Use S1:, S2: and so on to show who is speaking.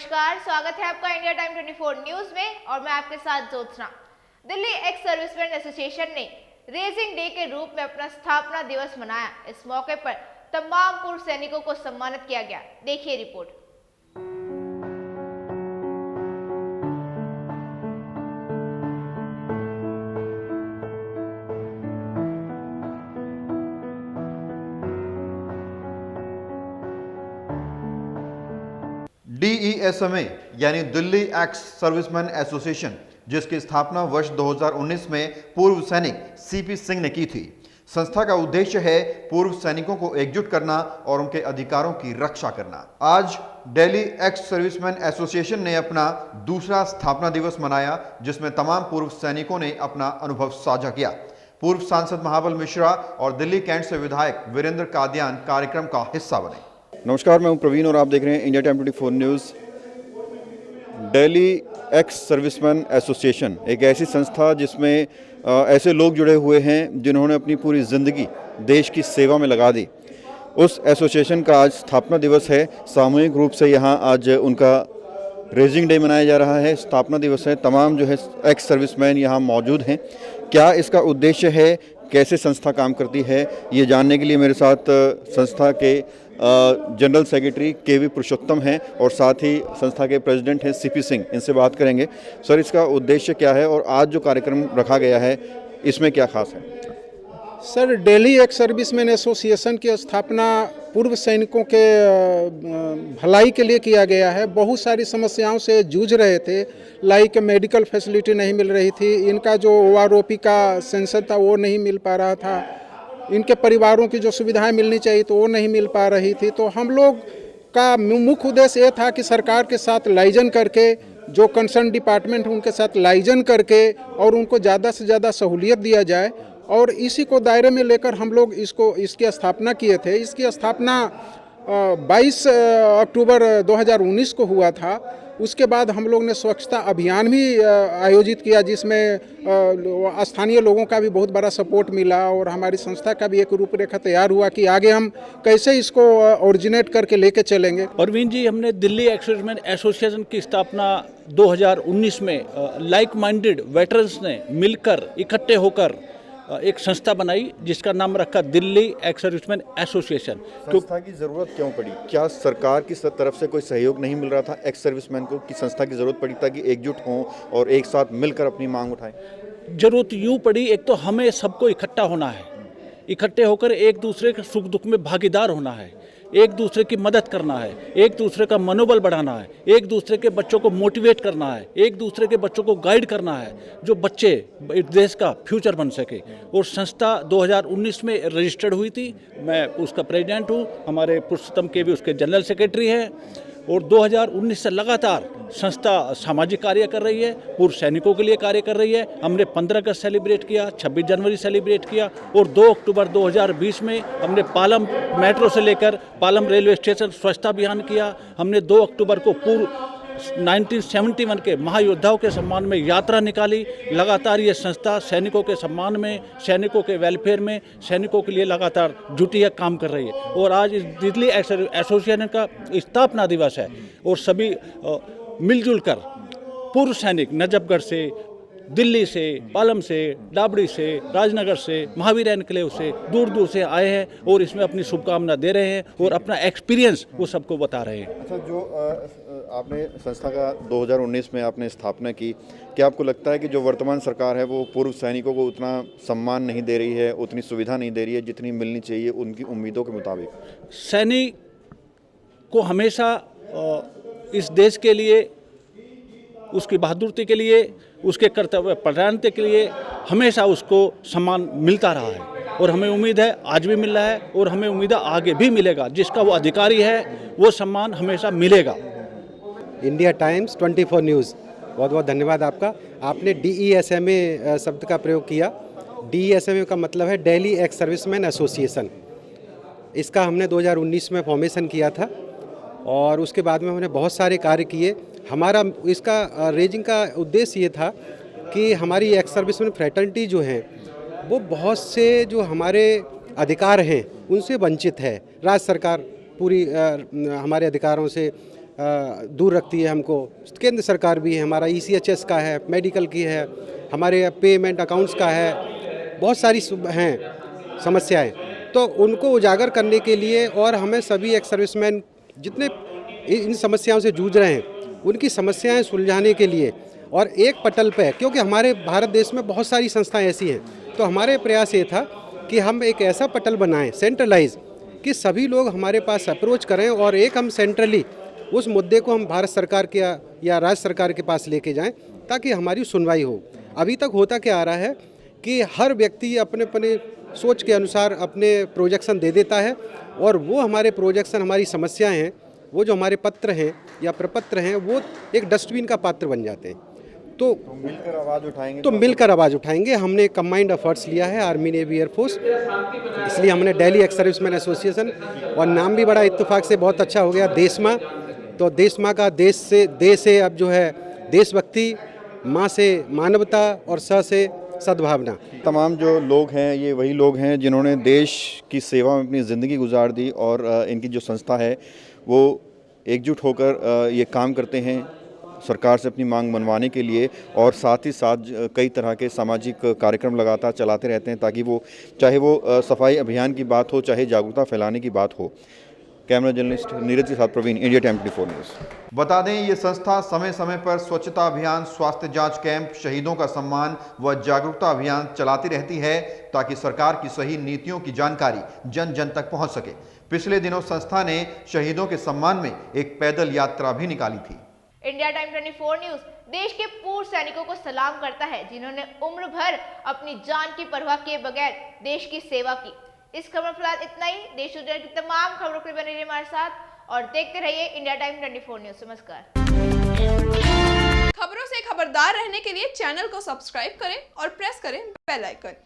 S1: नमस्कार, स्वागत है आपका इंडिया टाइम 24 न्यूज में और मैं आपके साथ Jyotsna. Delhi ex serviceman association ने रेजिंग डे के रूप में अपना स्थापना दिवस मनाया। इस मौके पर तमाम पूर्व सैनिकों को सम्मानित किया गया। देखिए रिपोर्ट।
S2: DESMA यानी दिल्ली एक्स सर्विसमैन एसोसिएशन, जिसकी स्थापना वर्ष 2019 में पूर्व सैनिक CP सिंह ने की थी। संस्था का उद्देश्य है पूर्व सैनिकों को एकजुट करना और उनके अधिकारों की रक्षा करना। आज दिल्ली एक्स सर्विसमैन एसोसिएशन ने अपना दूसरा स्थापना दिवस मनाया, जिसमें तमाम पूर्व सैनिकों ने अपना अनुभव साझा किया। पूर्व सांसद महाबल मिश्रा और दिल्ली कैंट से विधायक वीरेंद्र कादियान कार्यक्रम का हिस्सा बने। नमस्कार, मैं हूं प्रवीण और आप देख रहे हैं India time 24 news. Delhi ex serviceman association एक ऐसी संस्था जिसमें ऐसे लोग जुड़े हुए हैं जिन्होंने अपनी पूरी ज़िंदगी देश की सेवा में लगा दी। उस एसोसिएशन का आज स्थापना दिवस है। सामूहिक रूप से यहाँ आज उनका रेजिंग डे मनाया जा रहा है, स्थापना दिवस है। तमाम जो है एक्स सर्विसमैन यहाँ मौजूद हैं। क्या इसका उद्देश्य है, कैसे संस्था काम करती है, ये जानने के लिए मेरे साथ संस्था के जनरल सेक्रेटरी KV पुरुषोत्तम हैं और साथ ही संस्था के प्रेसिडेंट हैं CP सिंह। इनसे बात करेंगे। सर, इसका उद्देश्य क्या है और आज जो कार्यक्रम रखा गया है इसमें क्या खास है?
S3: Sir, Delhi ex serviceman association की स्थापना पूर्व सैनिकों के भलाई के लिए किया गया है। बहुत सारी समस्याओं से जूझ रहे थे, लाइक मेडिकल फैसिलिटी नहीं मिल रही थी, इनका जो OROP का सेंसर था वो नहीं मिल पा रहा था, इनके परिवारों की जो सुविधाएं मिलनी चाहिए तो वो नहीं मिल पा रही थी। तो हम लोग का मुख्य उद्देश्य ये था कि सरकार के साथ लाइजन करके, जो कंसर्न डिपार्टमेंट है उनके साथ लाइजन करके और उनको ज़्यादा से ज़्यादा सहूलियत दिया जाए, और इसी को दायरे में लेकर हम लोग इसकी स्थापना किए थे। इसकी स्थापना 22 अक्टूबर 2019 को हुआ था। उसके बाद हम लोग ने स्वच्छता अभियान भी आयोजित किया, जिसमें स्थानीय लोगों का भी बहुत बड़ा सपोर्ट मिला और हमारी संस्था का भी एक रूपरेखा तैयार हुआ कि आगे हम कैसे इसको ओरिजिनेट करके लेके चलेंगे।
S4: परवीन जी, हमने दिल्ली एक्स सर्विसमैन एसोसिएशन की स्थापना 2019 में लाइक माइंडेड वेटरन्स ने मिलकर इकट्ठे होकर एक संस्था बनाई, जिसका नाम रखा दिल्ली एक्स सर्विसमैन एसोसिएशन।
S2: संस्था की जरूरत क्यों पड़ी? क्या सरकार की तरफ से कोई सहयोग नहीं मिल रहा था एक्स सर्विसमैन को कि संस्था की जरूरत पड़ी ताकि एकजुट हों और एक साथ मिलकर अपनी मांग उठाएं?
S4: जरूरत यूँ पड़ी, एक तो हमें सबको इकट्ठा होना है, इकट्ठे होकर एक दूसरे के सुख दुख में भागीदार होना है, एक दूसरे की मदद करना है, एक दूसरे का मनोबल बढ़ाना है, एक दूसरे के बच्चों को मोटिवेट करना है, एक दूसरे के बच्चों को गाइड करना है, जो बच्चे इस देश का फ्यूचर बन सके। और संस्था 2019 में रजिस्टर्ड हुई थी। मैं उसका प्रेसिडेंट हूँ, हमारे पुरुषोत्तम KV उसके जनरल सेक्रेटरी हैं। और 2019 से लगातार संस्था सामाजिक कार्य कर रही है, पूर्व सैनिकों के लिए कार्य कर रही है। हमने 15 अगस्त सेलिब्रेट किया, 26 जनवरी सेलिब्रेट किया और 2 अक्टूबर 2020 में हमने पालम मेट्रो से लेकर पालम रेलवे स्टेशन स्वच्छता अभियान किया। हमने 2 अक्टूबर को पूर्व 1971 के महायोद्धाओं के सम्मान में यात्रा निकाली। लगातार ये संस्था सैनिकों के सम्मान में, सैनिकों के वेलफेयर में, सैनिकों के लिए लगातार जुटी है, काम कर रही है। और आज इस दिल्ली एसोसिएशन का स्थापना दिवस है और सभी मिलजुल कर पूर्व सैनिक नजफगढ़ से, दिल्ली से, पालम से, डाबड़ी से, राजनगर से, महावीर एनक्लेव से, दूर दूर से आए हैं और इसमें अपनी शुभकामना दे रहे हैं और अपना एक्सपीरियंस वो सबको बता रहे हैं।
S2: अच्छा, जो आपने संस्था का 2019 में आपने स्थापना की, क्या आपको लगता है कि जो वर्तमान सरकार है वो पूर्व सैनिकों को उतना सम्मान नहीं दे रही है, उतनी सुविधा नहीं दे रही है जितनी मिलनी चाहिए उनकी उम्मीदों के मुताबिक?
S4: सैनिक को हमेशा इस देश के लिए, उसकी बहादुरी के लिए, उसके कर्तव्य परायणता के लिए हमेशा उसको सम्मान मिलता रहा है और हमें उम्मीद है आज भी मिल रहा है और हमें उम्मीद है आगे भी मिलेगा। जिसका वो अधिकारी है वो सम्मान हमेशा मिलेगा।
S5: इंडिया टाइम्स 24 न्यूज़, बहुत बहुत धन्यवाद आपका। आपने DESMA शब्द का प्रयोग किया। DESMA का मतलब है दिल्ली एक्स सर्विसमैन एसोसिएशन। इसका हमने 2019 में फॉर्मेशन किया था और उसके बाद में हमने बहुत सारे कार्य किए। हमारा इसका रेजिंग का उद्देश्य ये था कि हमारी एक्स सर्विसमैन फ्रेटर्निटी जो है वो बहुत से जो हमारे अधिकार हैं उनसे वंचित है। राज्य सरकार पूरी हमारे अधिकारों से दूर रखती है हमको। केंद्र सरकार भी है, हमारा ECHS का है, मेडिकल की है, हमारे पेमेंट अकाउंट्स का है, बहुत सारी हैं समस्याएं। तो उनको उजागर करने के लिए और हमें सभी एक्स सर्विसमैन जितने इन समस्याओं से जूझ रहे हैं उनकी समस्याएं सुलझाने के लिए और एक पटल पे, क्योंकि हमारे भारत देश में बहुत सारी संस्थाएं ऐसी हैं, तो हमारे प्रयास ये था कि हम एक ऐसा पटल बनाएं सेंट्रलाइज कि सभी लोग हमारे पास अप्रोच करें और एक हम सेंट्रली उस मुद्दे को हम भारत सरकार के या राज्य सरकार के पास लेके जाएं ताकि हमारी सुनवाई हो। अभी तक होता क्या आ रहा है कि हर व्यक्ति अपने अपने सोच के अनुसार अपने प्रोजेक्शन दे देता है और वो हमारे प्रोजेक्शन, हमारी समस्याएं हैं, वो जो हमारे पत्र हैं या प्रपत्र हैं, वो एक डस्टबिन का पात्र बन जाते हैं। तो
S2: मिलकर आवाज़ उठाएंगे।
S5: तो मिलकर आवाज़ उठाएंगे। हमने कंबाइंड एफर्ट्स लिया है, आर्मी, नेवी, एयरफोर्स, इसलिए हमने दिल्ली एक्स सर्विसमैन एसोसिएशन, और नाम भी बड़ा इत्तेफाक से बहुत अच्छा हो गया, देशमा। तो देशमा का देश से अब जो है देशभक्ति, माँ से मानवता और स से सद्भावना।
S2: तमाम जो लोग हैं ये वही लोग हैं जिन्होंने देश की सेवा में अपनी ज़िंदगी गुजार दी और इनकी जो संस्था है वो एकजुट होकर ये काम करते हैं सरकार से अपनी मांग मनवाने के लिए, और साथ ही साथ कई तरह के सामाजिक कार्यक्रम लगातार चलाते रहते हैं ताकि वो, चाहे वो सफाई अभियान की बात हो, चाहे जागरूकता फैलाने की बात हो। कैमरा जर्नलिस्ट नीरज के साथ प्रवीण, इंडिया टाइम 24 न्यूज़। बता दें ये संस्था समय समय पर स्वच्छता अभियान, स्वास्थ्य जांच कैंप, शहीदों का सम्मान व जागरूकता अभियान चलाती रहती है ताकि सरकार की सही नीतियों की जानकारी जन जन तक पहुंच सके। पिछले दिनों संस्था ने शहीदों के सम्मान में एक पैदल यात्रा भी निकाली थी।
S1: इंडिया टाइम 24 न्यूज देश के पूर्व सैनिकों को सलाम करता है जिन्होंने उम्र भर अपनी जान की परवाह किए बगैर देश की सेवा की। इस खबर में फिलहाल इतना ही। देश दुनिया की तमाम खबरों के लिए बने रहिए हमारे साथ और देखते रहिए इंडिया टाइम 24 न्यूज। नमस्कार।
S6: खबरों से खबरदार रहने के लिए चैनल को सब्सक्राइब करें और प्रेस करें बेल आइकन।